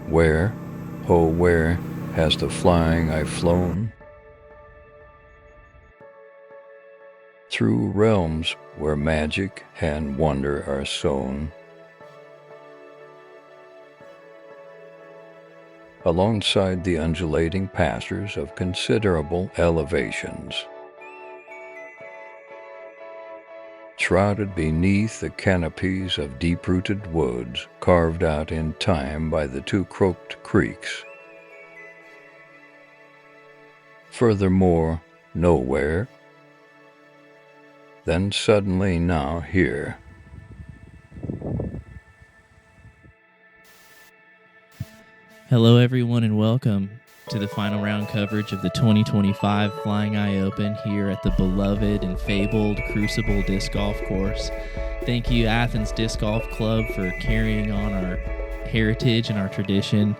Where, oh where, has the flying I flown? Through realms where magic and wonder are sown. Alongside the undulating pastures of considerable elevations. Shrouded beneath the canopies of deep-rooted woods carved out in time by the two croaked creeks. Furthermore, nowhere, then suddenly now here. Hello everyone and welcome to the final round coverage of the 2025 Flying Eye Open here at the beloved and fabled Crucible Disc Golf Course. Thank you Athens Disc Golf Club for carrying on our heritage and our tradition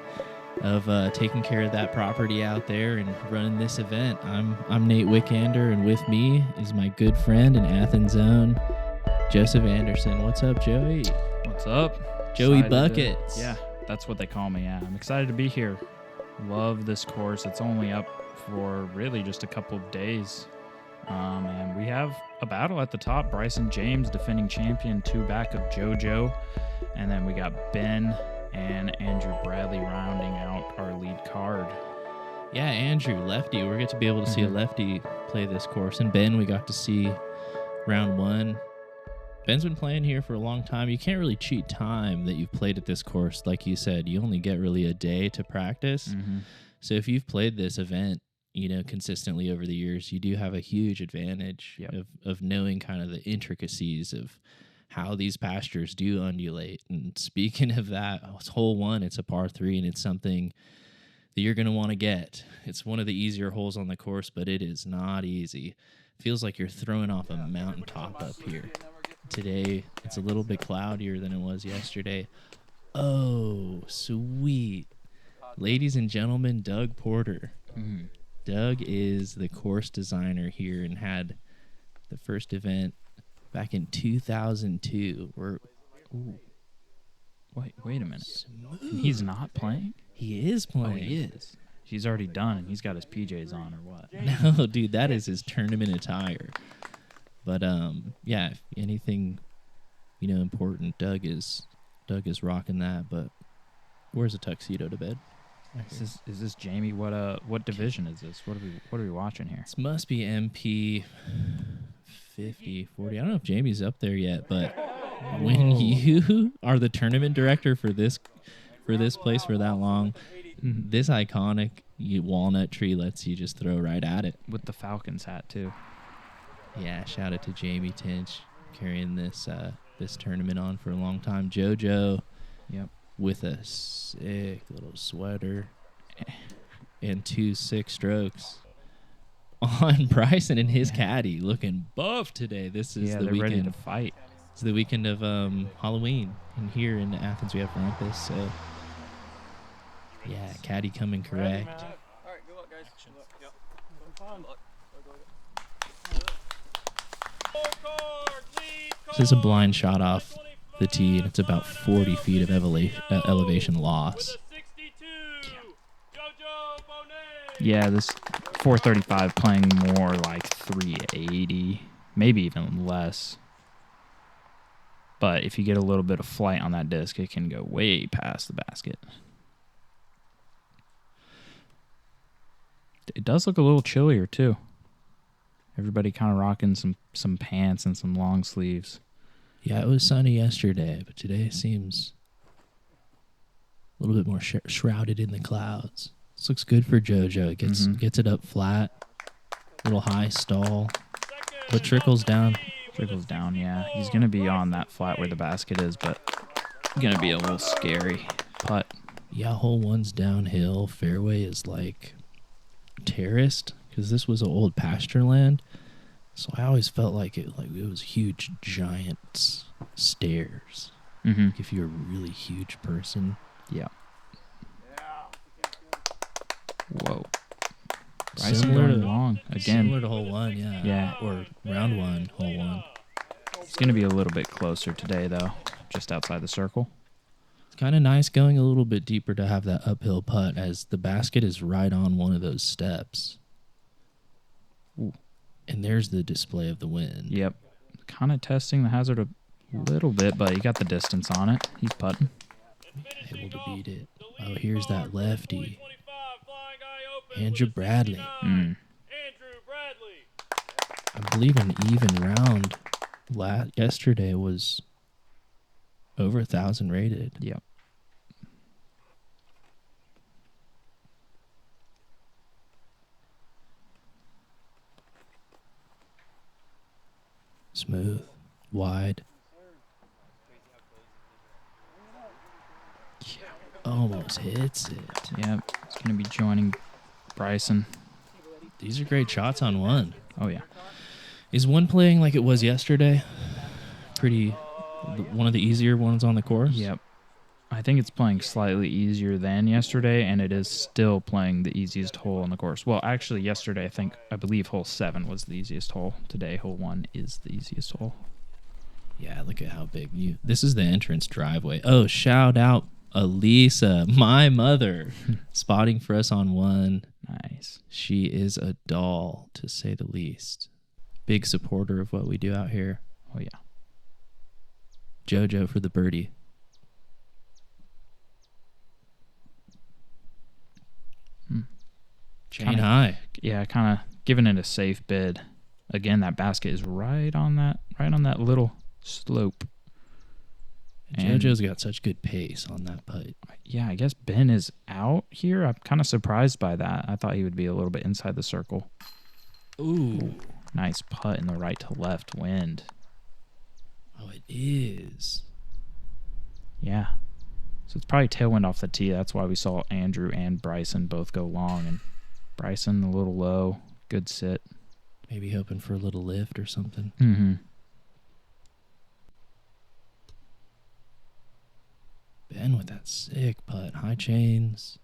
of taking care of that property out there and running this event. I'm Nate Wickander, and with me is my good friend and Athens own Joseph Anderson. What's up, Joey? What's up? Joey Buckets. Yeah, that's what they call me. Yeah, I'm excited to be here. Love this course. It's only up for really just a couple of days. And we have a battle at the top. Bryson James, defending champion, two back of JoJo. And then we got Ben and Andrew Bradley rounding out our lead card. Yeah, Andrew, lefty. We're going to be able to see a lefty play this course. And Ben, we got to see round one. Ben's been playing here for a long time. You can't really cheat time that you've played at this course. Like you said, you only get really a day to practice. So if you've played this event, consistently over the years, you do have a huge advantage of knowing kind of the intricacies of how these pastures do undulate. And speaking of that, it's hole one, it's a par 3, and it's something that you're going to want to get. It's one of the easier holes on the course, but it is not easy. Feels like you're throwing off a mountaintop up here. Today, it's a little bit cloudier than it was yesterday. Oh, sweet. Ladies and gentlemen, Doug Porter. Doug is the course designer here and had the first event back in 2002. Wait a minute. He's not playing? He is playing. Oh, he is. He's already done, and he's got his PJs on, or what? No, dude, that is his tournament attire. But yeah, if anything, important, Doug is rocking that. But wears a tuxedo to bed. Is this Jamie? What division is this? What are we watching here? This must be MP 50, 40. I don't know if Jamie's up there yet, but when you are the tournament director for this place for that long, this iconic walnut tree lets you just throw right at it. With the Falcons hat too. Yeah, shout out to Jamie Tinch carrying this tournament on for a long time. JoJo, with a sick little sweater and 2 sick strokes on Bryson and his caddy, looking buff today. This is the weekend. Ready to fight. It's the weekend of Halloween, and here in Athens we have Krampus. So yeah, caddy coming correct. All right, good luck, guys. Good luck. Yep. Fun. This is a blind shot off the tee, and it's about 40 feet of elevation loss. Yeah, this 435 playing more like 380, maybe even less. But if you get a little bit of flight on that disc, it can go way past the basket. It does look a little chillier too. Everybody kind of rocking some pants and some long sleeves. Yeah, it was sunny yesterday, but today seems a little bit more shrouded in the clouds. This looks good for JoJo. It gets it up flat, little high stall, but trickles down. Trickles down, yeah. He's going to be on that flat where the basket is, but going to be a little scary putt. Yeah, hole one's downhill. Fairway is like terraced because this was an old pasture land. So I always felt like it was huge, giant stairs. Like if you're a really huge person. Yeah. Whoa. Bryson Similar going to- long again. Similar to hole 1, yeah. Yeah. Or round 1, hole 1. It's going to be a little bit closer today, though, just outside the circle. It's kind of nice going a little bit deeper to have that uphill putt as the basket is right on one of those steps. Ooh. And there's the display of the wind. Yep. Kind of testing the hazard a little bit, but he got the distance on it. He's putting. Able to beat it. Oh, here's that lefty. Andrew Bradley. Mm. I believe an even round yesterday was over 1,000 rated. Yep. Smooth, wide. Almost hits it. Yep. It's going to be joining Bryson. These are great shots on 1. Oh, yeah. Is 1 playing like it was yesterday? Pretty, one of the easier ones on the course? Yep. I think it's playing slightly easier than yesterday, and it is still playing the easiest hole on the course. Well, actually, yesterday, I believe hole 7 was the easiest hole. Today, hole 1 is the easiest hole. Yeah, look at how big this is the entrance driveway. Oh, shout out Elisa, my mother, spotting for us on 1. Nice. She is a doll, to say the least. Big supporter of what we do out here. Oh, yeah. JoJo for the birdie. Chain high. Yeah, kind of giving it a safe bid. Again, that basket is right on that little slope. And JoJo's got such good pace on that putt. yeah, I guess Ben is out here. I'm kind of surprised by that. I thought he would be a little bit inside the circle. Ooh. Nice putt in the right to left wind. Oh, it is. Yeah. So it's probably tailwind off the tee. That's why we saw Andrew and Bryson both go long. And Bryson a little low. Good sit. Maybe hoping for a little lift or something. Mm-hmm. Ben with that sick putt. High chains.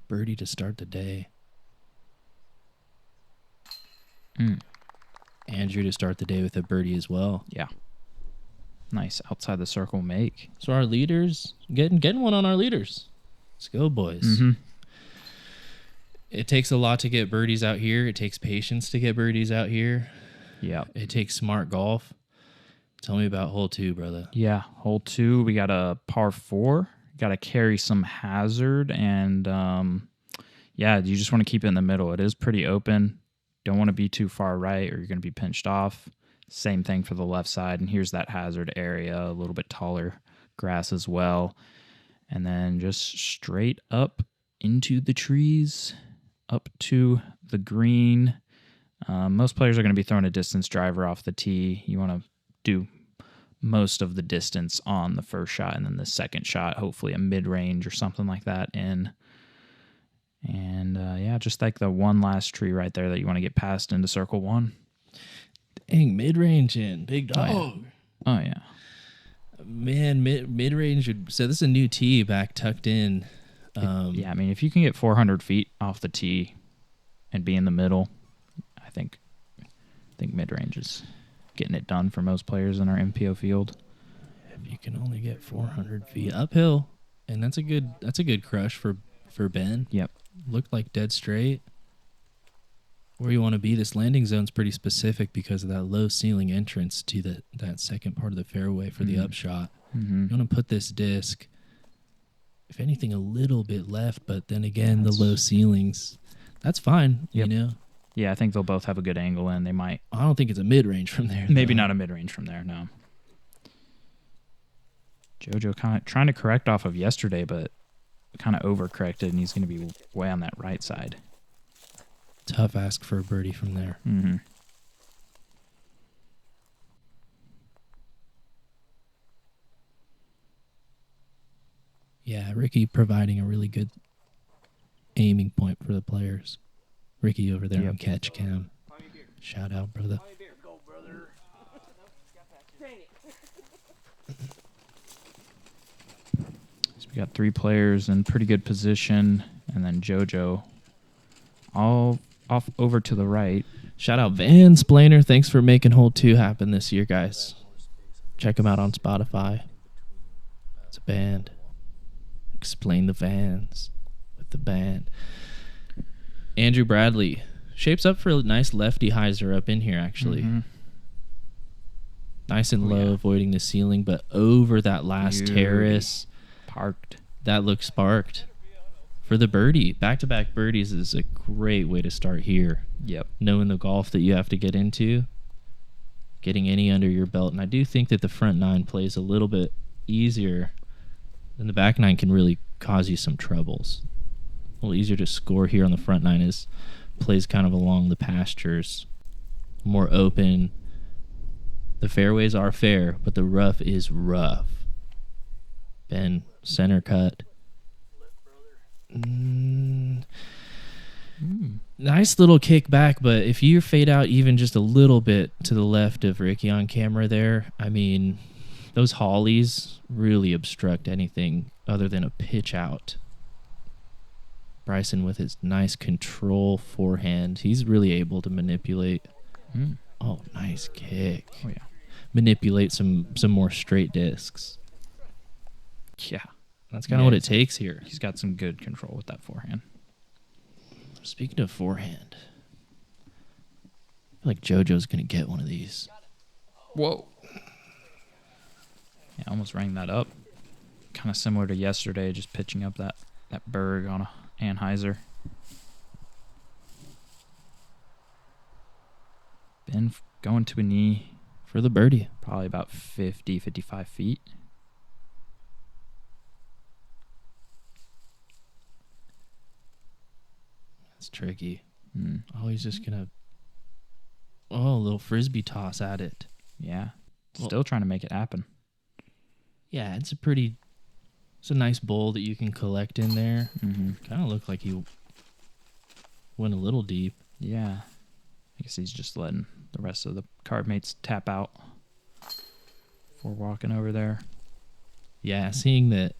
Birdie to start the day. Andrew to start the day with a birdie as well. Yeah. Nice outside the circle make. So our leaders, getting one on our leaders. Let's go, boys. Mm-hmm. It takes a lot to get birdies out here. It takes patience to get birdies out here. Yeah. It takes smart golf. Tell me about hole 2, brother. Yeah. Hole 2, we got a par 4. Got to carry some hazard. And, yeah, you just want to keep it in the middle. It is pretty open. Don't want to be too far right or you're going to be pinched off. Same thing for the left side. And here's that hazard area, a little bit taller grass as well. And then just straight up into the trees, up to the green. Most players are going to be throwing a distance driver off the tee. You want to do most of the distance on the first shot and then the second shot, hopefully a mid-range or something like that in. And, yeah, just like the one last tree right there that you want to get past into circle 1. Dang, mid-range in. Big dog. Oh, yeah. Man, mid-range. So this is a new tee back tucked in. Yeah, I mean, if you can get 400 feet off the tee and be in the middle, I think mid-range is getting it done for most players in our MPO field. If you can only get 400 feet uphill, and that's a good crush for Ben. Yep. Looked like dead straight. Where you want to be, this landing zone's pretty specific because of that low ceiling entrance to that second part of the fairway for the upshot. Mm-hmm. You want to put this disc, if anything, a little bit left, but then again, the low ceilings, that's fine, Yep. you know? Yeah, I think they'll both have a good angle in. They might. I don't think it's a mid-range from there. Maybe though. not a mid-range from there, no. JoJo kind of trying to correct off of yesterday, but kind of overcorrected, and he's going to be way on that right side. Tough ask for a birdie from there. Mm-hmm. Yeah, Ricky providing a really good aiming point for the players. Ricky over there on catch cam. Shout out, brother. Go, brother. Dang it. So we got 3 players in pretty good position, and then JoJo all off over to the right. Shout out Van Splainer. Thanks for making hole 2 happen this year, guys. Check them out on Spotify. It's a band. Explain the Vans with the band. Andrew Bradley shapes up for a nice lefty hyzer up in here, actually. Mm-hmm. Nice and low, avoiding the ceiling, but over that last terrace. Parked. That looks sparked. For the birdie, back-to-back birdies is a great way to start here. Yep. Knowing the golf that you have to get into, getting any under your belt. And I do think that the front 9 plays a little bit easier than the back 9 can really cause you some troubles. A little easier to score here on the front 9 is plays kind of along the pastures, more open. The fairways are fair, but the rough is rough. Ben, center cut. Nice little kick back, but if you fade out even just a little bit to the left of Ricky on camera there, I mean, those hollies really obstruct anything other than a pitch out. Bryson with his nice control forehand, he's really able to manipulate. Oh, nice kick. Oh, yeah. Manipulate some more straight discs. Yeah. That's kind of what it takes here. He's got some good control with that forehand. Speaking of forehand, I feel like JoJo's going to get one of these. Whoa. Yeah, almost rang that up. Kind of similar to yesterday, just pitching up that Berg on a Anheuser. Ben going to a knee. For the birdie. Probably about 50, 55 feet. That's tricky. Oh, he's just going to... Oh, a little frisbee toss at it. Yeah. Still trying to make it happen. Yeah, it's a nice bowl that you can collect in there. Kind of looked like he went a little deep. Yeah. I guess he's just letting the rest of the card mates tap out before walking over there. Yeah, seeing that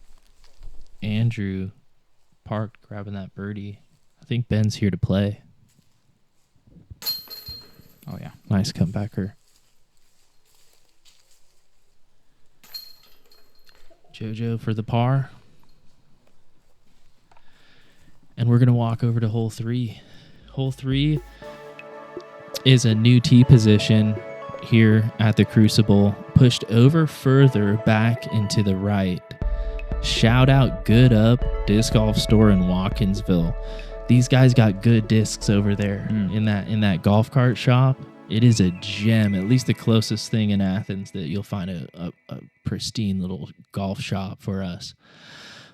Andrew parked grabbing that birdie, I think Ben's here to play. Oh, yeah. Nice comebacker. JoJo for the par. And we're going to walk over to hole 3. Hole 3 is a new tee position here at the Crucible, pushed over further back into the right. Shout out Good Up Disc Golf Store in Watkinsville. These guys got good discs over there in that golf cart shop. It is a gem, at least the closest thing in Athens that you'll find a pristine little golf shop for us.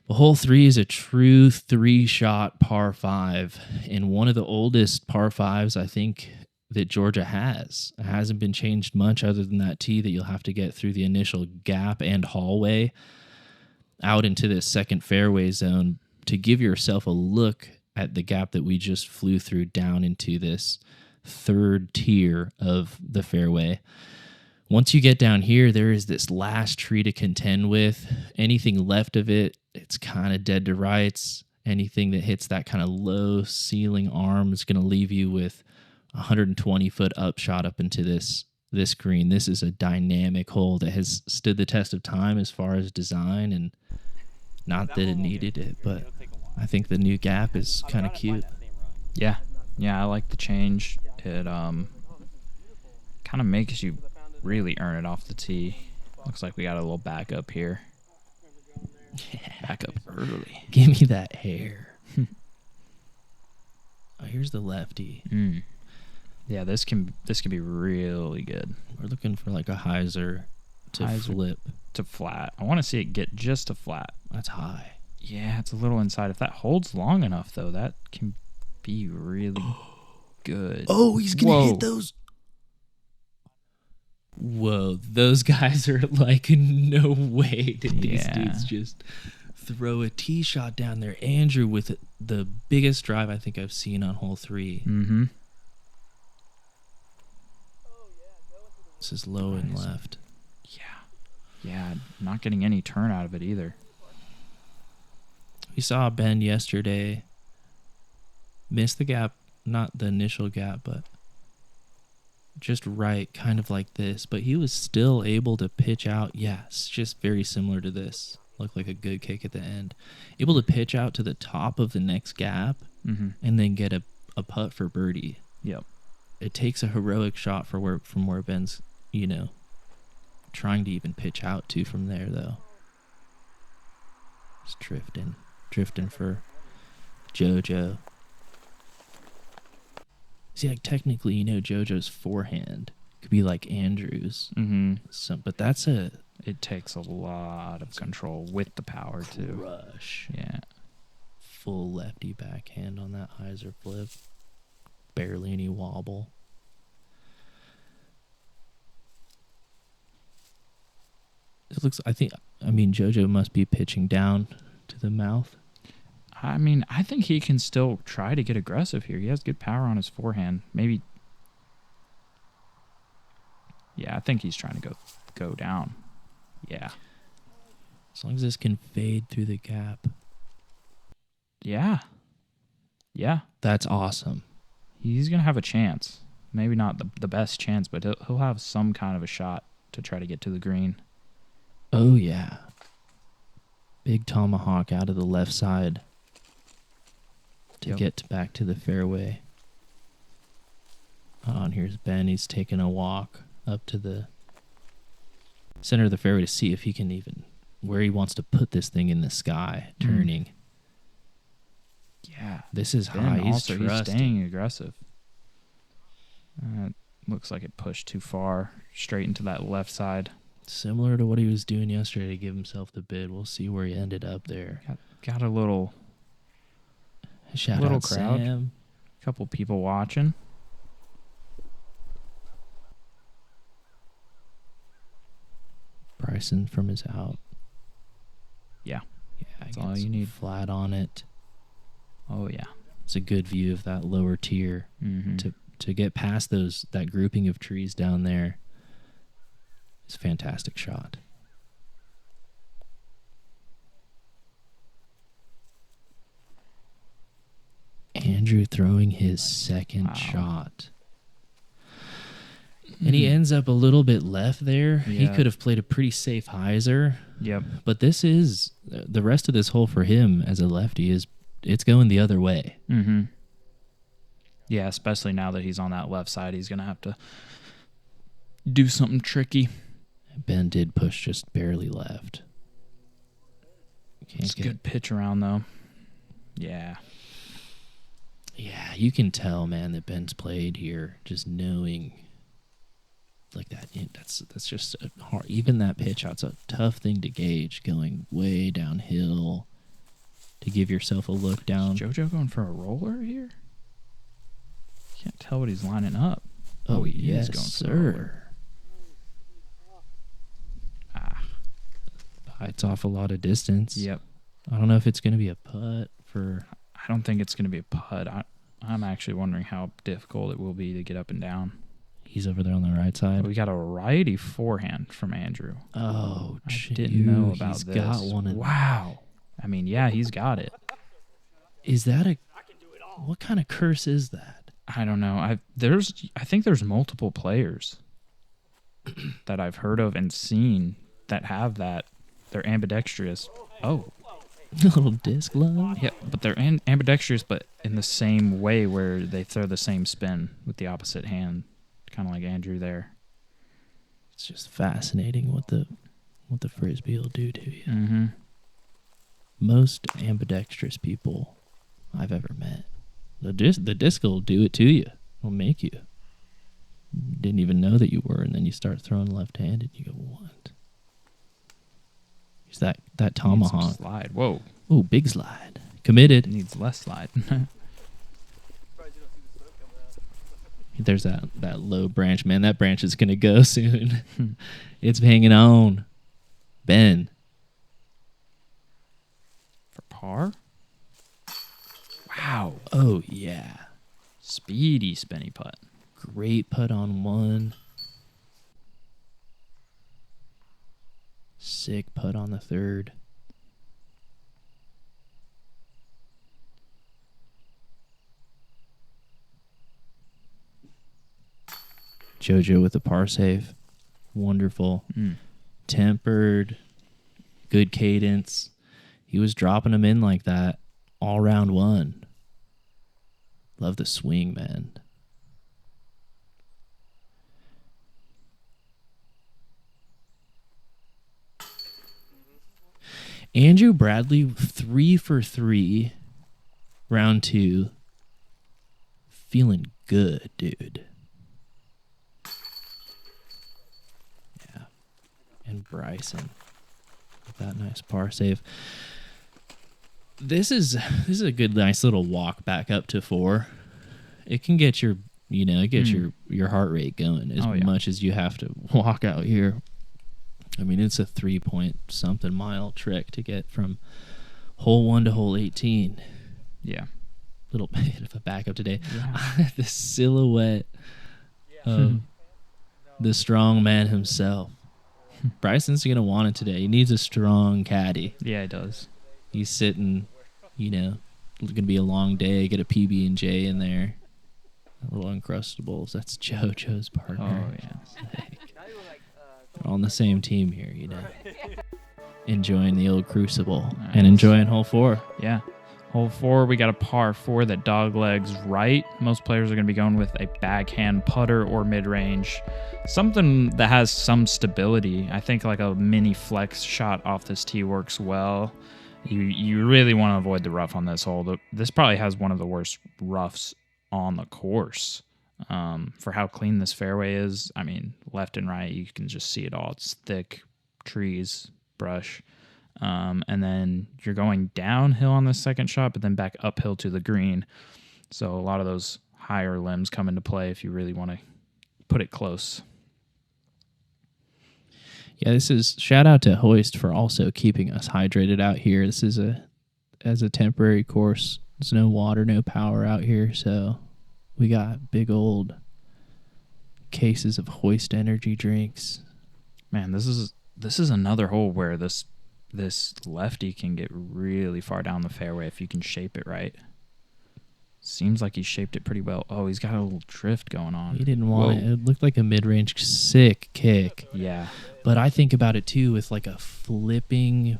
But hole 3 is a true 3-shot par 5, and one of the oldest par 5s I think that Georgia has. It hasn't been changed much other than that tee that you'll have to get through the initial gap and hallway out into this second fairway zone to give yourself a look at the gap that we just flew through down into this third tier of the fairway. Once you get down here, there is this last tree to contend with. Anything left of it, it's kind of dead to rights. Anything that hits that kind of low ceiling arm is going to leave you with 120-foot upshot up into this green. This is a dynamic hole that has stood the test of time as far as design, and not that it needed it, but I think the new gap is kind of cute. Yeah. Yeah, I like the change. It kind of makes you really earn it off the tee. Looks like we got a little backup here. Back up early. Give me that hair. Oh, here's the lefty. Yeah, this can be really good. We're looking for like a hyzer to flip. To flat. I want to see it get just to flat. That's high. Yeah, it's a little inside. If that holds long enough, though, that can be really good. Oh, he's going to hit those. Whoa, those guys are like, no way did these dudes just throw a tee shot down there. Andrew with the biggest drive I think I've seen on hole 3. Mm-hmm. This is low and left. Yeah, not getting any turn out of it either. We saw Ben yesterday miss the gap not the initial gap, but just right, kind of like this. But he was still able to pitch out. Yes, just very similar to this. Looked like a good kick at the end. Able to pitch out to the top of the next gap and then get a putt for birdie. Yep. It takes a heroic shot from where Ben's, trying to even pitch out to from there, though. Just drifting for JoJo. See, like, technically, JoJo's forehand could be like Andrew's. But that's It takes a lot of control with the power, too. Rush. Yeah. Full lefty backhand on that hyzer flip. Barely any wobble. It looks, JoJo must be pitching down to the mouth. I think he can still try to get aggressive here. He has good power on his forehand. Maybe. Yeah, I think he's trying to go down. Yeah. As long as this can fade through the gap. Yeah. Yeah. That's awesome. He's going to have a chance. Maybe not the best chance, but he'll have some kind of a shot to try to get to the green. Oh, yeah. Big tomahawk out of the left side to get back to the fairway. And here's Ben. He's taking a walk up to the center of the fairway to see if he can even, where he wants to put this thing in the sky, turning. Yeah. This is Ben high. He's staying aggressive. Looks like it pushed too far straight into that left side. Similar to what he was doing yesterday to give himself the bid. We'll see where he ended up there. Got a little Shout out crowd. Sam. Couple people watching. Bryson from his out. Yeah. Yeah, That's all you need. Flat on it. Oh, yeah. It's a good view of that lower tier. To get past that grouping of trees down there. It's a fantastic shot. Andrew throwing his second shot. And he ends up a little bit left there. Yeah. He could have played a pretty safe hyzer. Yep. But this is, the rest of this hole for him as a lefty it's going the other way. Yeah, especially now that he's on that left side, he's going to have to do something tricky. Ben did push just barely left. It's a good pitch around, though. Yeah. Yeah, you can tell, man, that Ben's played here, just knowing like that. That's just hard. Even that pitch out's a tough thing to gauge, going way downhill to give yourself a look down. Is JoJo going for a roller here? Can't tell what he's lining up. Oh, he yes, is going sir. for a roller. Bites off a lot of distance. Yep. I don't know if it's going to be a putt for... I don't think it's going to be a putt. I'm actually wondering how difficult it will be to get up and down. He's over there on the right side. We got a righty forehand from Andrew. Oh, I didn't know about he's this. Got one. Wow. Yeah, he's got it. Is that what kind of curse is that? I don't know. I think there's multiple players that I've heard of and seen that have that. They're ambidextrous. Oh. A little disc love? Yeah, but they're ambidextrous, but in the same way where they throw the same spin with the opposite hand, kind of like Andrew there. It's just fascinating what the Frisbee will do to you. Mm-hmm. Most ambidextrous people I've ever met. The disc will do it to you. It'll make you. Didn't even know that you were, and then you start throwing left-handed, and you go, what? Here's that tomahawk. Slide. Whoa. Oh, big slide. Committed. Needs less slide. There's that low branch. Man, that branch is going to go soon. It's hanging on. Ben. For par? Wow. Oh, yeah. Speedy spinny putt. Great putt on one. Sick putt on the third. JoJo with the par save. Wonderful. Mm. Tempered. Good cadence. He was dropping them in like that all round one. Love the swing, man. Andrew Bradley, 3 for 3, round 2. Feeling good, dude. Yeah. And Bryson with that nice par save. This is a good, nice little walk back up to 4. It can get your, your heart rate going as much as you have to walk out here. I mean, it's a 3-point-something mile trek to get from hole 1 to hole 18. Yeah. Little bit of a backup today. Yeah. The silhouette of the strong man himself. Bryson's going to want it today. He needs a strong caddy. Yeah, he does. He's sitting, going to be a long day. Get a PB&J in there. A little Uncrustables. That's JoJo's partner. Oh, yeah. We're all on the same team here, Enjoying the old Crucible and enjoying hole 4. Yeah. Hole 4, we got a par 4 that dog legs right. Most players are going to be going with a backhand putter or mid-range. Something that has some stability. I think like a mini flex shot off this tee works well. You really want to avoid the rough on this hole. This probably has one of the worst roughs on the course. For how clean this fairway is, I mean, left and right, you can just see it all. It's thick trees, brush. And then you're going downhill on the second shot, but then back uphill to the green. So a lot of those higher limbs come into play if you really want to put it close. Yeah, this is shout out to Hoist for also keeping us hydrated out here. This is as a temporary course. There's no water, no power out here, so we got big old cases of Hoist energy drinks. Man, this is another hole where this lefty can get really far down the fairway if you can shape it right. Seems like he shaped it pretty well. Oh, he's got a little drift going on. He didn't want it. It looked like a mid-range sick kick. Yeah. But I think about it too with like a flipping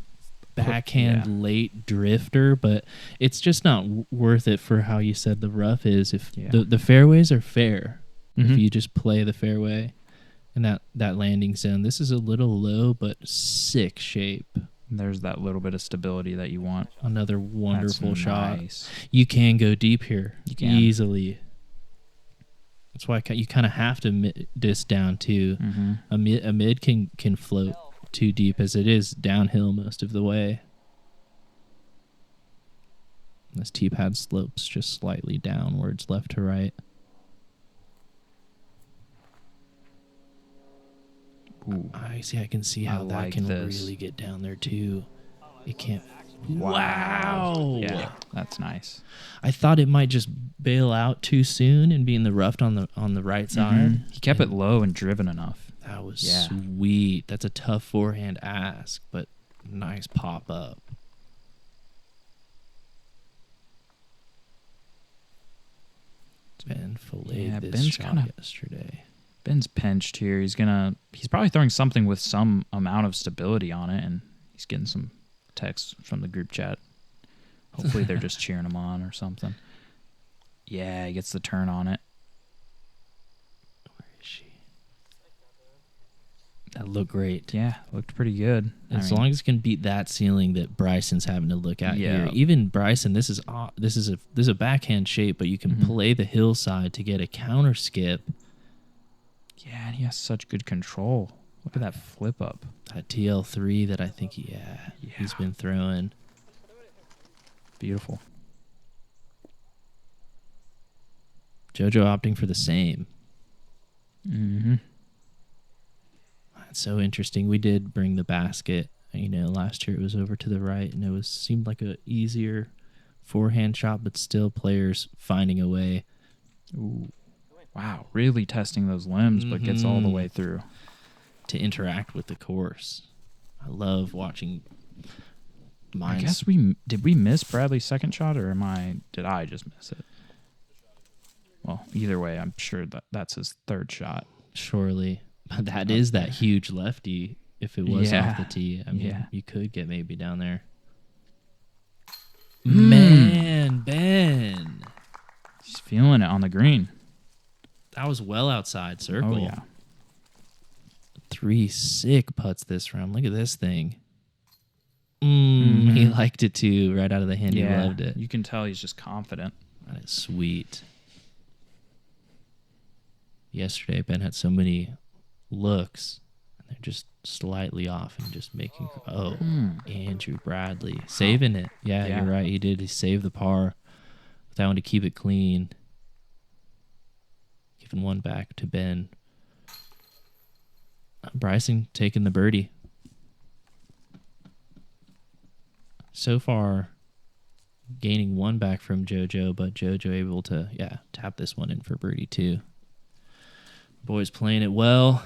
backhand late drifter, but it's just not worth it for how you said the rough is. If the fairways are fair, if you just play the fairway and that landing zone, this is a little low but sick shape. There's that little bit of stability that you want. Another wonderful shot. Nice. You can go deep here easily. That's why you kind of have to mid this down too. A mid can float too deep as it is downhill most of the way. This tee pad slopes just slightly downwards, left to right. Ooh, I can see how that can really get down there too. It can't. Wow. Yeah, that's nice. I thought it might just bail out too soon and be in the rough on the right side. He kept it low and driven enough. That was sweet. That's a tough forehand ask, but nice pop up. Ben filleted this shot yesterday. Ben's pinched here. He's probably throwing something with some amount of stability on it, and he's getting some texts from the group chat. Hopefully they're just cheering him on or something. Yeah, he gets the turn on it. Where is she? That looked great. Yeah, looked pretty good. As long as it can beat that ceiling that Bryson's having to look at here. Even Bryson, this is a backhand shape, but you can play the hillside to get a counter skip. Yeah, and he has such good control. Look at that flip up. That TL3 that I think he's been throwing. Beautiful. JoJo opting for the same. That's so interesting. We did bring the basket. Last year it was over to the right, and it seemed like a easier forehand shot, but still players finding a way. Ooh. Wow, really testing those limbs, but gets all the way through. To interact with the course. I love watching mine. I guess did we miss Bradley's second shot, or did I just miss it? Well, either way, I'm sure that's his third shot. surely. But that is that huge lefty. If it was off the tee, I mean, you could get maybe down there. Man, Ben. He's feeling it on the green. That was well outside circle. Oh, yeah. 3 sick putts this round. Look at this thing. He liked it too, right out of the hand. He loved it. You can tell he's just confident. That is sweet. Yesterday, Ben had so many looks, and they're just slightly off and just making. Oh, Andrew Bradley saving it. Yeah, you're right. He did. He saved the par with that one to keep it clean. Giving one back to Ben. Bryson taking the birdie. So far, gaining one back from JoJo, but JoJo able to, tap this one in for birdie too. Boys playing it well.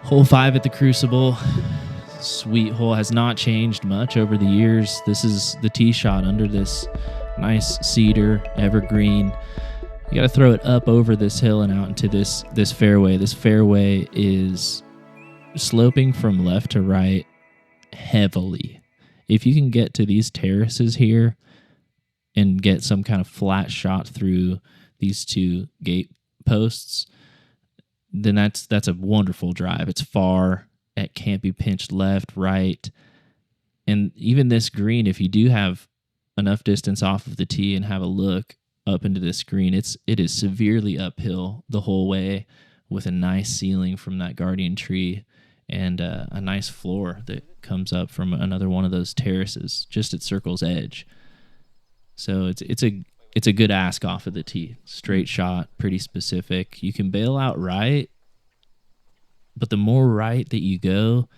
Hole 5 at the Crucible. Sweet hole, has not changed much over the years. This is the tee shot under this nice cedar evergreen. You got to throw it up over this hill and out into this fairway. This fairway is sloping from left to right heavily. If you can get to these terraces here and get some kind of flat shot through these 2 gate posts, then that's a wonderful drive. It's far. It can't be pinched left, right. And even this green, if you do have enough distance off of the tee and have a look up into this green, it is severely uphill the whole way with a nice ceiling from that guardian tree and a nice floor that comes up from another one of those terraces just at circle's edge. So it's a good ask off of the tee. Straight shot, pretty specific. You can bail out right, but the more right that you go,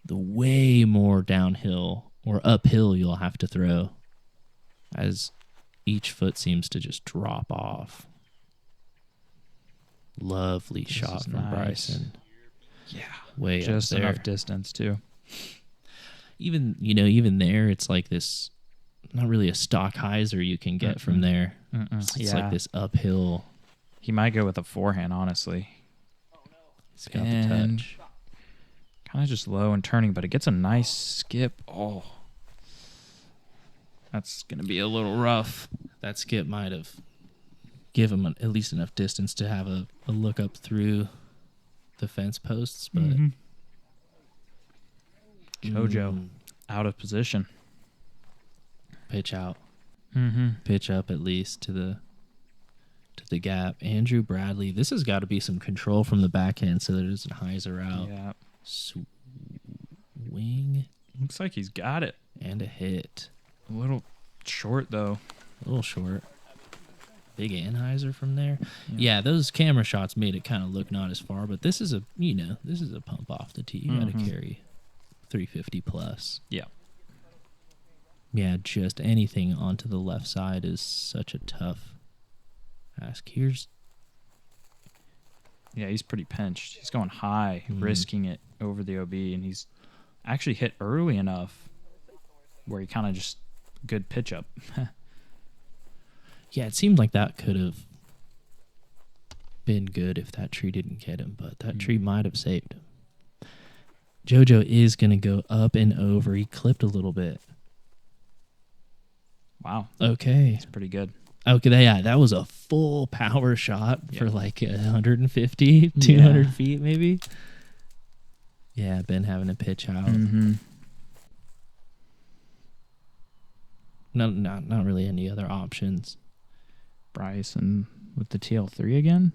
the way more downhill or uphill you'll have to throw as each foot seems to just drop off. Lovely shot from Bryson. Yeah. Way just up there. Enough distance too. Even there, it's like this, not really a stock hyzer you can get from there. It's like this uphill. He might go with a forehand, honestly. He's got the touch. Kind of just low and turning, but it gets a nice skip. Oh, that's going to be a little rough. That skip might have given him at least enough distance to have a look up through the fence posts, but JoJo out of position. Pitch out. Pitch up at least to the gap. Andrew Bradley. This has got to be some control from the backhand so that it doesn't hyzer out. Yeah. Swing. Looks like he's got it. And a hit. A little short though. A little short. Big anhyzer from there. Yeah, those camera shots made it kind of look not as far, but this is a pump off the tee. You got to carry 350 plus. Yeah. Yeah, just anything onto the left side is such a tough ask. He's pretty pinched. He's going high, risking it over the OB, and he's actually hit early enough where he kind of just good pitch up. Yeah, it seemed like that could have been good if that tree didn't get him, but that tree might have saved him. JoJo is going to go up and over. He clipped a little bit. Wow. Okay. It's pretty good. Okay, yeah, that was a full power shot for like 150, 200 feet maybe. Yeah, Ben having a pitch out. Not really any other options. Bryson with the TL3 again.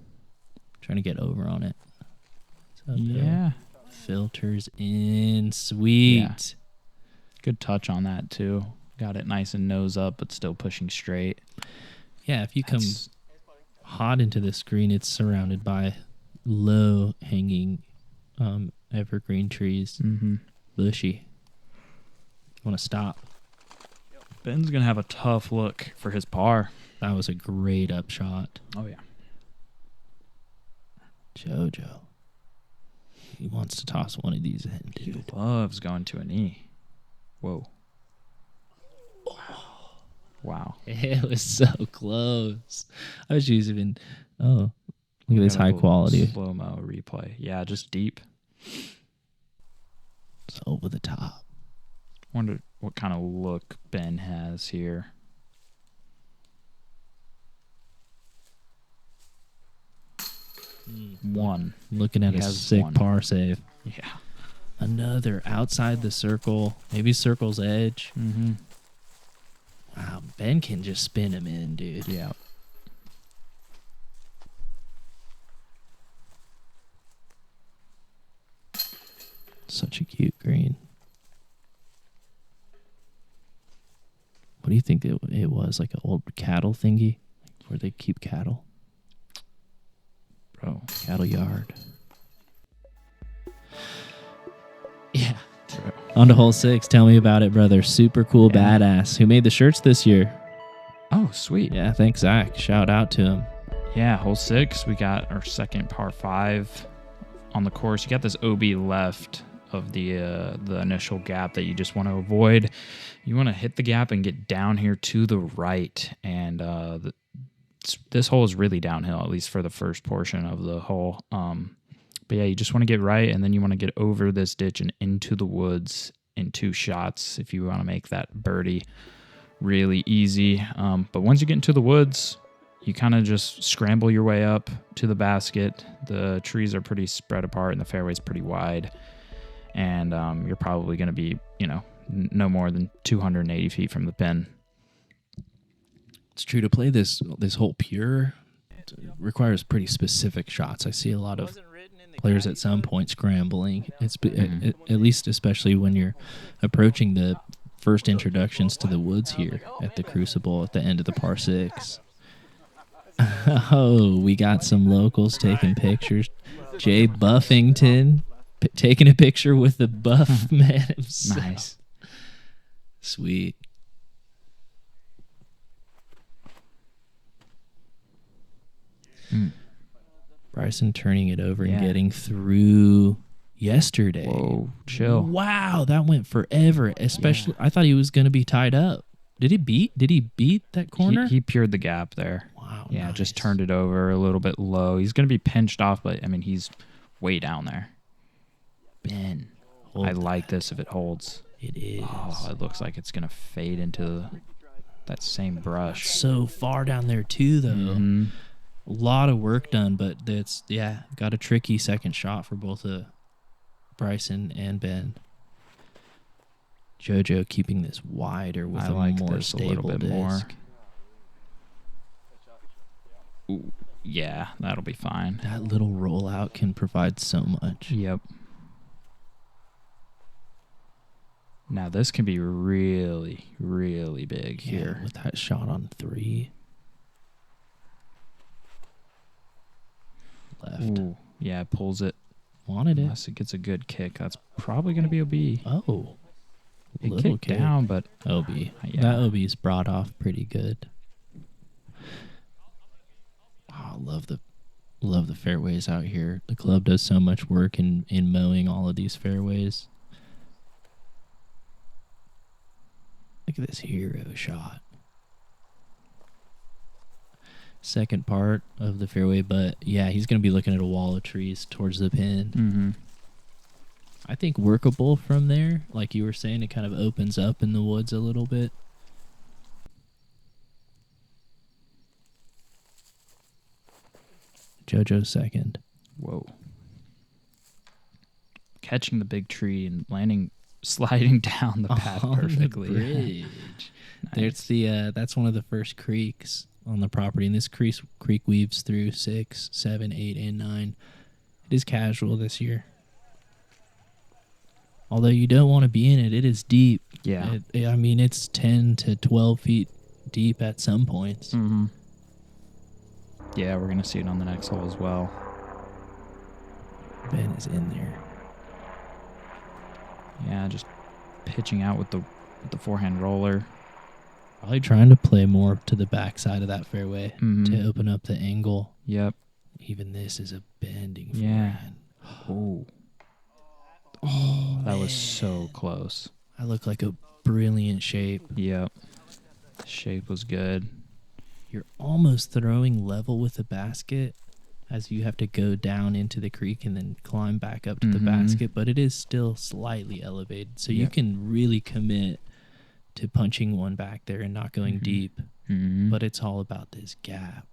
Trying to get over on it. Yeah. Filters in. Sweet. Yeah. Good touch on that too. Got it nice and nose up, but still pushing straight. Yeah, if you come hot into this green, it's surrounded by low hanging evergreen trees. Bushy. Want to stop. Ben's going to have a tough look for his par. That was a great upshot. Oh, yeah. JoJo. He wants to toss one of these in, dude. He loves going to a knee. Whoa. Wow. It was so close. I was using. Oh, look at this Got a high little quality. slow-mo replay. Yeah, just deep. It's over the top. Wonder what kind of look Ben has here. One. Looking at He a has sick one. par save. Yeah. Another outside the circle, maybe circle's edge. Mm-hmm. Wow, Ben can just spin him in, dude. Yeah. Such a cute green. What do you think it was? Like an old cattle thingy where they keep cattle? Bro. Cattle yard. Yeah. On to hole 6. Tell me about it, brother. Super cool Yeah. badass. Who made the shirts this year? Oh, sweet. Yeah, thanks, Zach. Shout out to him. Yeah, hole 6, we got our second par 5 on the course. You got this OB left of the initial gap that you just want to avoid. You want to hit the gap and get down here to the right. And this hole is really downhill, at least for the first portion of the hole. But yeah, you just want to get right, and then you want to get over this ditch and into the woods in 2 shots if you want to make that birdie really easy. But once you get into the woods, you kind of just scramble your way up to the basket. The trees are pretty spread apart and the fairway's pretty wide. And you're probably going to be, no more than 280 feet from the pin. It's true to play this hole pure. It requires pretty specific shots. I see a lot of players at some point scrambling. It's at least, especially when you're approaching the first introductions to the woods here at the Crucible at the end of the par 6. Oh, we got some locals taking pictures. Jay Buffington taking a picture with the buff man himself. Nice. Sweet. Bryson turning it over and getting through yesterday. Whoa, chill. Wow, that went forever. Especially, I thought he was going to be tied up. Did he beat that corner? He pured the gap there. Wow. Yeah, nice. just turned it over a little bit low. He's going to be pinched off, but, he's way down there. Ben, I like this if it holds. It is. Oh, it looks like it's going to fade into that same brush. So far down there, too, though. Mm-hmm. A lot of work done, but got a tricky second shot for both Bryson and Ben. JoJo keeping this wider with a more stable disc. More. Ooh, yeah, that'll be fine. That little rollout can provide so much. Yep. Now this can be really, really big here. With that shot on 3. Left. Ooh, yeah, it pulls it. Wanted it. Unless it gets a good kick. That's probably going to be OB. Oh. It Little kicked kick. down, but... OB. Yeah. That OB's brought off pretty good. Oh, love the fairways out here. The club does so much work in mowing all of these fairways. Look at this hero shot. Second part of the fairway, but yeah, he's going to be looking at a wall of trees towards the pin. Mm-hmm. I think workable from there. Like you were saying, it kind of opens up in the woods a little bit. JoJo second. Whoa. Catching the big tree and sliding down the path perfectly. The bridge. Nice. That's one of the first creeks on the property, and this creek weaves through 6, 7, 8, and 9. It is casual this year. Although you don't want to be in it, it is deep. Yeah. It's 10 to 12 feet deep at some points. Mm-hmm. Yeah, we're going to see it on the next hole as well. Ben is in there. Yeah, just pitching out with the forehand roller. Probably trying to play more to the backside of that fairway Mm-hmm. to open up the angle. Yep. Even this is a bending Yeah. forehand. Oh, that was so close. I look like a brilliant shape. Yep. The shape was good. You're almost throwing level with the basket as you have to go down into the creek and then climb back up to the basket, but it is still slightly elevated. So you can really commit to punching one back there and not going deep. But it's all about this gap.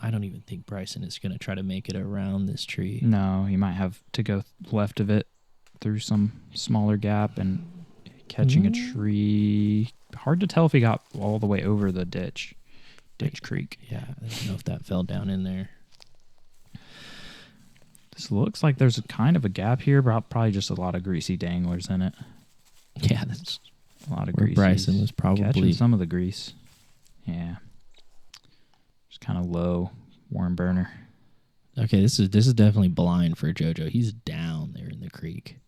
I don't even think Bryson is going to try to make it around this tree. No, he might have to go left of it through some smaller gap and catching a tree. Hard to tell if he got all the way over the ditch creek. Yeah, I don't know if that fell down in there. This looks like there's a kind of a gap here, but probably just a lot of greasy danglers in it. Yeah, that's A lot of where grease. Bryson was Catching probably. some of the grease. Yeah. Just kind of low worm burner. Okay, this is definitely blind for JoJo. He's down there in the creek.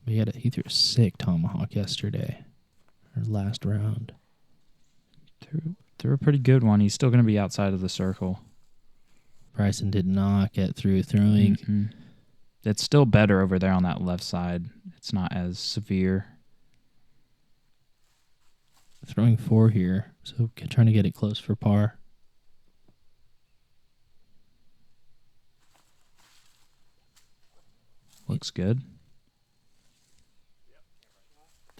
He threw a sick tomahawk yesterday, or last round. Threw a pretty good one. He's still going to be outside of the circle. Bryson did not get through throwing. It's still better over there on that left side. It's not as severe. Throwing 4 here, so trying to get it close for par. Looks good.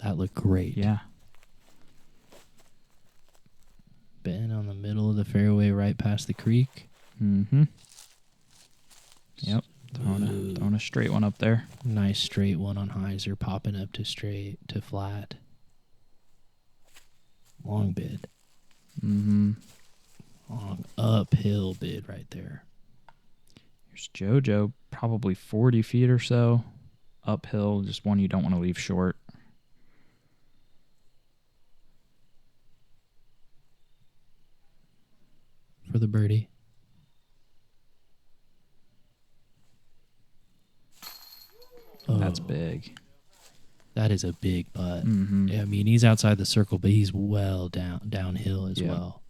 That looked great. Yeah. Ben on the middle of the fairway right past the creek. Yep. Throwing a straight one up there. Nice straight one on hyzer, popping up to straight to flat. Long bid. Long uphill bid right there. Here's JoJo, probably 40 feet or so. Uphill, just one you don't want to leave short. For the birdie. That's big. That is a big putt. Mm-hmm. I mean, he's outside the circle, but he's well downhill as well.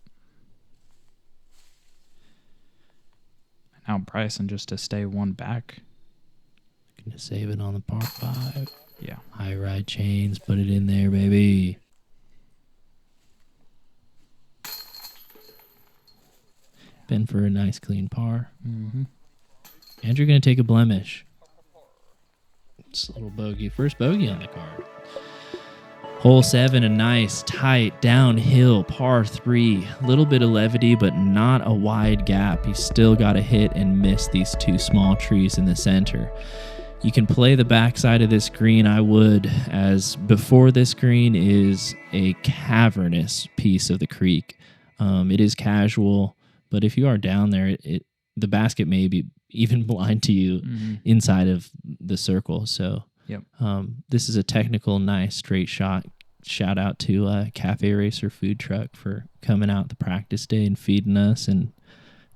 Now Bryson just to stay one back. Gonna save it on the par 5. Yeah. High ride chains, put it in there, baby. Been for a nice clean par. Mm-hmm. Andrew gonna take a blemish. It's a little bogey. First bogey on the card. Hole 7, a nice, tight, downhill par 3. Little bit of levity, but not a wide gap. He's still got to hit and miss these 2 small trees in the center. You can play the backside of this green, I would, as before this green is a cavernous piece of the creek. It is casual, but if you are down there, the basket may be even blind to you inside of the circle. So this is a technical, nice, straight shot. Shout out to Cafe Racer Food Truck for coming out the practice day and feeding us and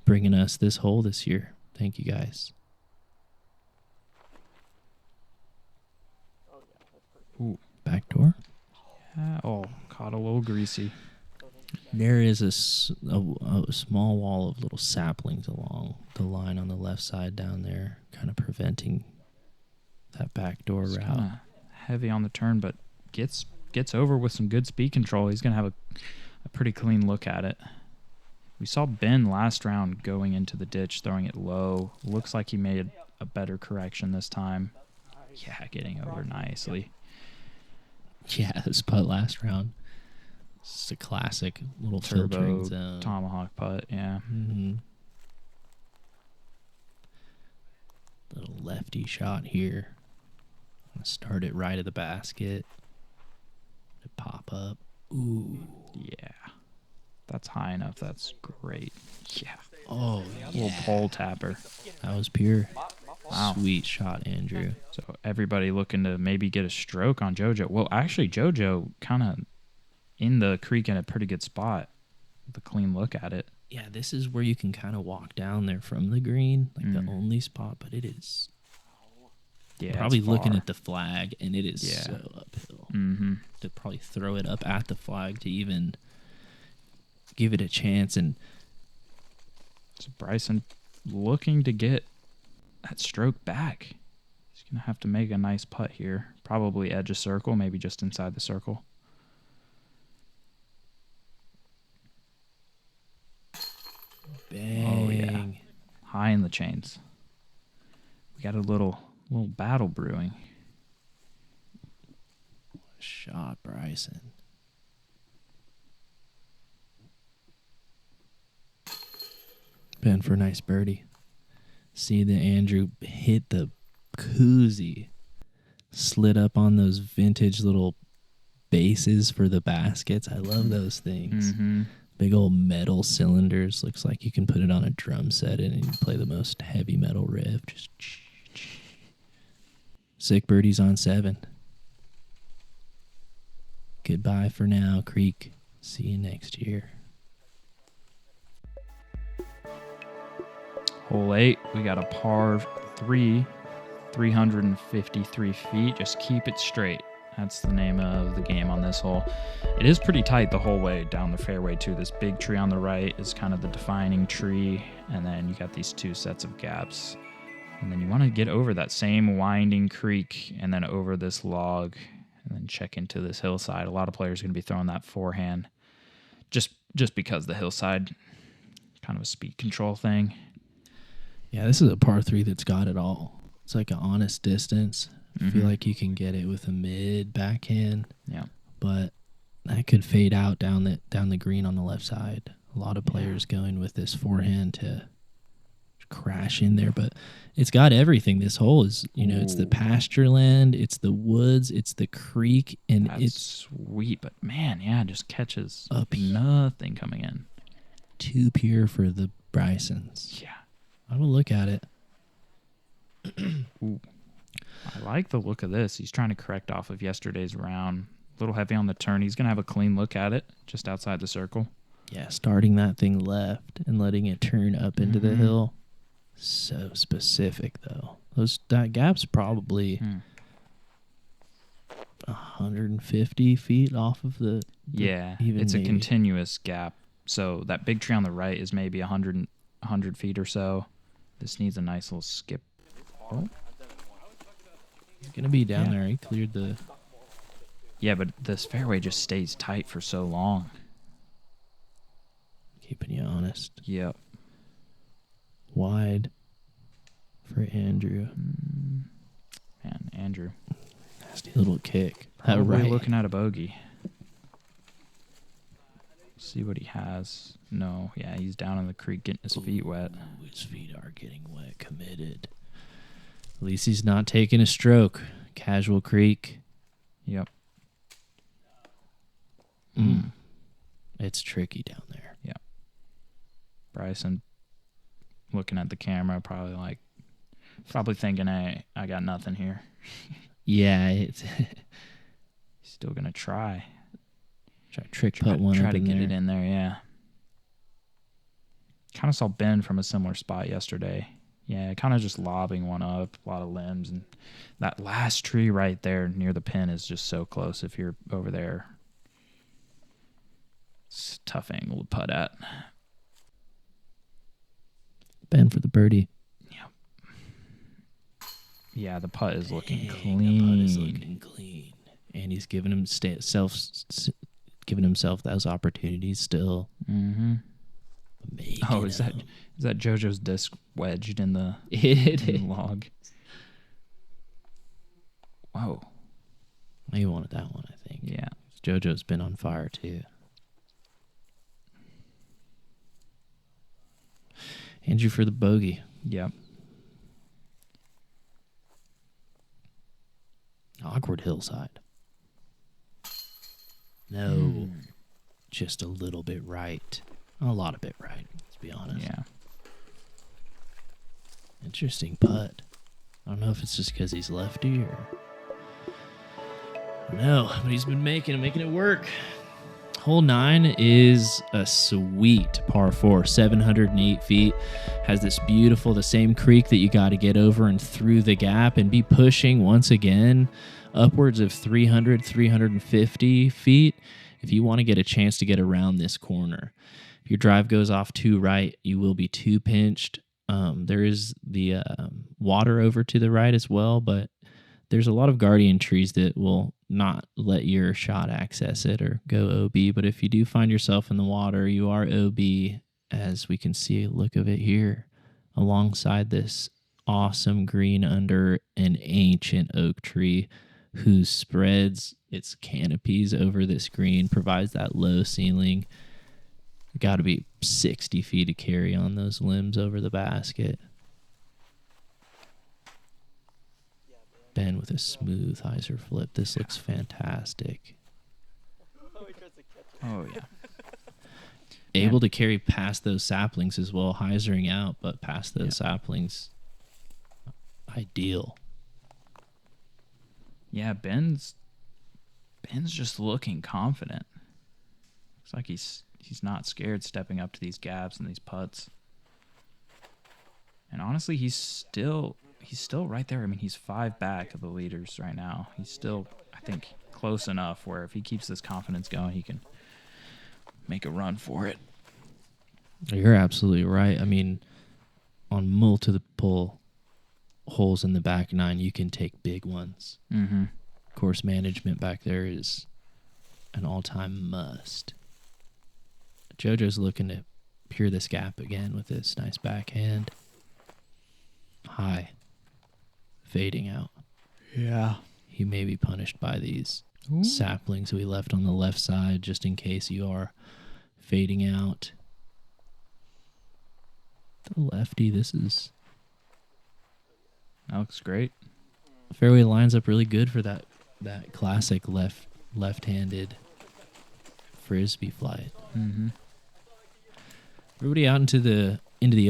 bringing us this hole this year. Thank you, guys. Ooh. Backdoor. Yeah. Oh, caught a little greasy. There is a small wall of little saplings along the line on the left side down there, kind of preventing that backdoor route. Kinda heavy on the turn, but gets over with some good speed control. He's going to have a pretty clean look at it. We saw Ben last round going into the ditch, throwing it low. Looks like he made a better correction this time. Yeah, getting over nicely. Yeah, this putt last round. It's a classic little filtering zone. Tomahawk putt, yeah. Mm-hmm. Little lefty shot here. Start it right at the basket. To pop up. Ooh. Yeah. That's high enough. That's great. Yeah. Oh, Little pole tapper. that was pure. Wow. Sweet shot, Andrew. So everybody looking to maybe get a stroke on JoJo. Well, actually, JoJo kind of in the creek in a pretty good spot with a clean look at it. Yeah, this is where you can kind of walk down there from the green, like the only spot, but it is probably looking at the flag, and it is so uphill. Mm-hmm. To probably throw it up at the flag to even give it a chance. And so Bryson looking to get that stroke back. He's going to have to make a nice putt here. Probably edge a circle, maybe just inside the circle. Bang. Oh, yeah. High in the chains. We got a little battle brewing. Shot, Bryson. Ben for a nice birdie. See that Andrew hit the koozie. Slid up on those vintage little bases for the baskets. I love those things. Mm-hmm. Big old metal cylinders. Looks like you can put it on a drum set and you play the most heavy metal riff. Just sick birdies on 7. Goodbye for now, Creek. See you next year. Hole 8, we got a par 3, 353 feet. Just keep it straight. That's the name of the game on this hole. It is pretty tight the whole way down the fairway, too. This big tree on the right is kind of the defining tree, and then you got these 2 sets of gaps. And then you want to get over that same winding creek and then over this log and then check into this hillside. A lot of players are going to be throwing that forehand just because the hillside, kind of a speed control thing. Yeah, this is a par 3 that's got it all. It's like an honest distance. I feel like you can get it with a mid backhand. Yeah. But that could fade out down the green on the left side. A lot of players going with this forehand to crash in there, but it's got everything. This hole is, it's the pasture land, it's the woods, it's the creek, and it's sweet. But man, yeah, just catches up nothing coming in. Too pure for the Brysons. Yeah. I will look at it. Ooh. I like the look of this. He's trying to correct off of yesterday's round. A little heavy on the turn. He's going to have a clean look at it just outside the circle. Yeah, starting that thing left and letting it turn up into the hill. So specific, though. That gap's probably 150 feet off of the yeah, even it's maybe. A continuous gap. So that big tree on the right is maybe 100 feet or so. This needs a nice little skip. Oh. He's going to be down there. He cleared the... Yeah, but this fairway just stays tight for so long. Keeping you honest. Yep. Wide for Andrew. Man, Andrew. Nasty little kick. Probably looking at a bogey. See what he has. No, yeah, he's down in the creek getting his feet wet. His feet are getting wet. Committed. At least he's not taking a stroke. Casual creek. Yep. It's tricky down there. Yeah. Bryson looking at the camera, probably thinking, hey, I got nothing here. Yeah, it's he's still gonna try. Try to get it in there, yeah. Kind of saw Ben from a similar spot yesterday. Yeah, kind of just lobbing one up, a lot of limbs, and that last tree right there near the pin is just so close if you're over there. It's a tough angle to putt at. Ben for the birdie. Yep. Yeah, the putt is looking clean. The putt is looking clean. And he's giving himself those opportunities still. Mm-hmm. Oh, is that JoJo's disc wedged in the log? Whoa. He wanted that one, I think. Yeah. JoJo's been on fire, too. Andrew for the bogey. Yep. Awkward hillside. No. Just a little bit right. A lot of it right, let's be honest. Yeah. Interesting putt. I don't know if it's just because he's lefty or... I don't know, but he's been making it work. Hole 9 is a sweet par 4, 708 feet. Has this beautiful, the same creek that you got to get over and through the gap and be pushing once again upwards of 300, 350 feet if you want to get a chance to get around this corner. If your drive goes off too right, you will be too pinched. There is the water over to the right as well, but there's a lot of guardian trees that will not let your shot access it or go OB. But if you do find yourself in the water, you are OB as we can see a look of it here, alongside this awesome green under an ancient oak tree who spreads its canopies over this green, provides that low ceiling. Got to be 60 feet to carry on those limbs over the basket. Ben with a smooth hyzer flip. This looks fantastic. Oh, yeah. Able to carry past those saplings as well, hyzering out, but past those saplings, ideal. Yeah, Ben's just looking confident. Looks like he's not scared stepping up to these gaps and these putts. And honestly, he's still right there. I mean, he's 5 back of the leaders right now. He's still, I think, close enough where if he keeps this confidence going, he can make a run for it. You're absolutely right. I mean, on multiple holes in the back 9, you can take big ones. Mm-hmm. Course management back there is an all-time must. JoJo's looking to cure this gap again with this nice backhand. High. Fading out. Yeah. He may be punished by these saplings we left on the left side just in case you are fading out. The lefty, that looks great. Fairway lines up really good for that classic left-handed frisbee flight. Mm-hmm. Everybody out into the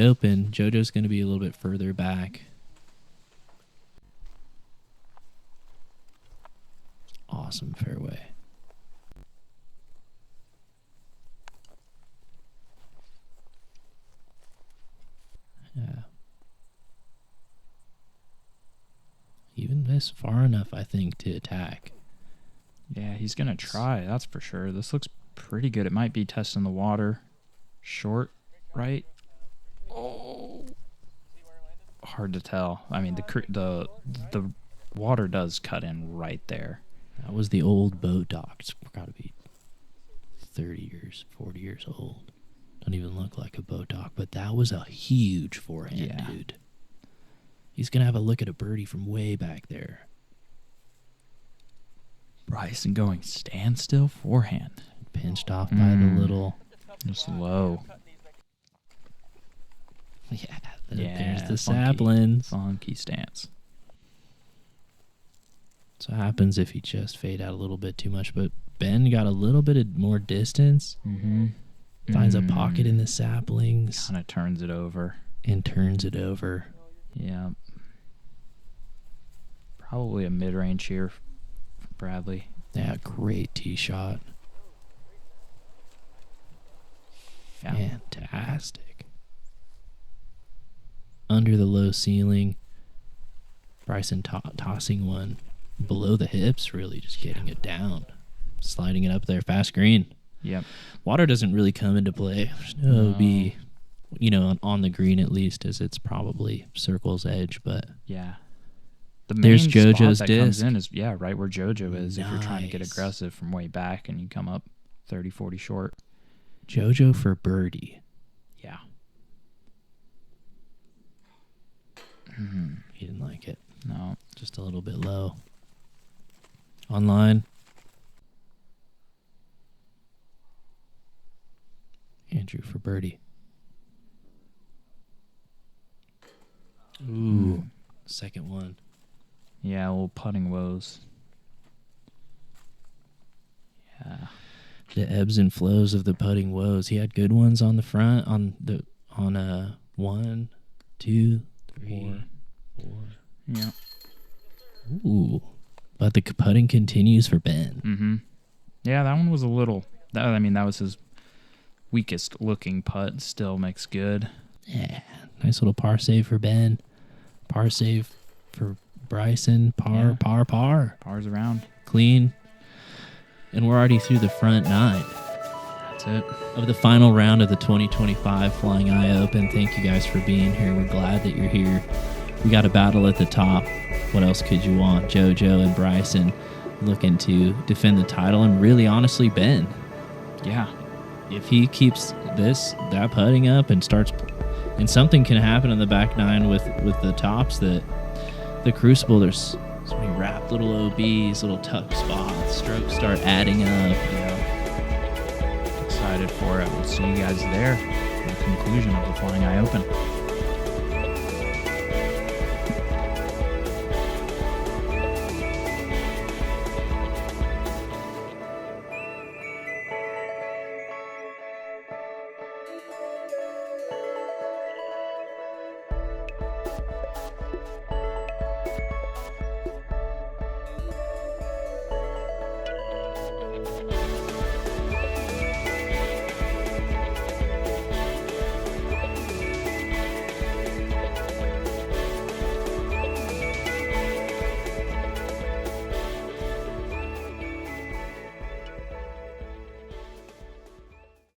open. JoJo's going to be a little bit further back. Awesome fairway. Yeah. Even this far enough, I think, to attack. Yeah, he's going to try, that's for sure. This looks pretty good. It might be testing the water. Short, right? Oh. Hard to tell. I mean, the water does cut in right there. That was the old boat dock. It's got to be 30 years, 40 years old. Don't even look like a boat dock, but that was a huge forehand, dude. He's going to have a look at a birdie from way back there. Bryson going standstill forehand. Pinched off by the little... Just low. Yeah, there's the saplings. Funky stance. So happens if you just fade out a little bit too much, but Ben got a little bit of more distance. Mm-hmm. Finds a pocket in the saplings. Kind of turns it over. And turns it over. Yeah. Probably a mid-range here for Bradley. Yeah, great tee shot. Yeah. Fantastic. Under the low ceiling. Bryson tossing one below the hips, really just getting it down. Sliding it up there, fast green. Yep. Water doesn't really come into play. No. Be, on the green at least, as it's probably circle's edge, but... Yeah. The there's main JoJo's spot that comes disc. in is, right where JoJo is. Nice. If you're trying to get aggressive from way back and you come up 30, 40 short. JoJo for birdie. Yeah. He didn't like it. No. Just a little bit low. Online. Andrew for birdie. Ooh. Second one. Yeah, a little putting woes. Yeah. The ebbs and flows of the putting woes. He had good ones on the front, on 1, 2, 3, 4. Yeah. Ooh. But the putting continues for Ben. Mm-hmm. Yeah, that one was a little... that was his weakest looking putt. Still makes good. Yeah. Nice little par save for Ben. Par save for Bryson. Par. Pars around. Clean. And we're already through the front 9. That's it. Of the final round of the 2025 Flying Eye Open. Thank you guys for being here. We're glad that you're here. We got a battle at the top. What else could you want? JoJo and Bryson looking to defend the title, and really honestly Ben. Yeah. if he keeps that putting up and and something can happen in the back nine with the tops, that the Crucible, there's so many wrapped little OBs, little tuck spots, strokes start adding up. Excited for it. We'll see you guys there. The conclusion of the Flying Eye Open.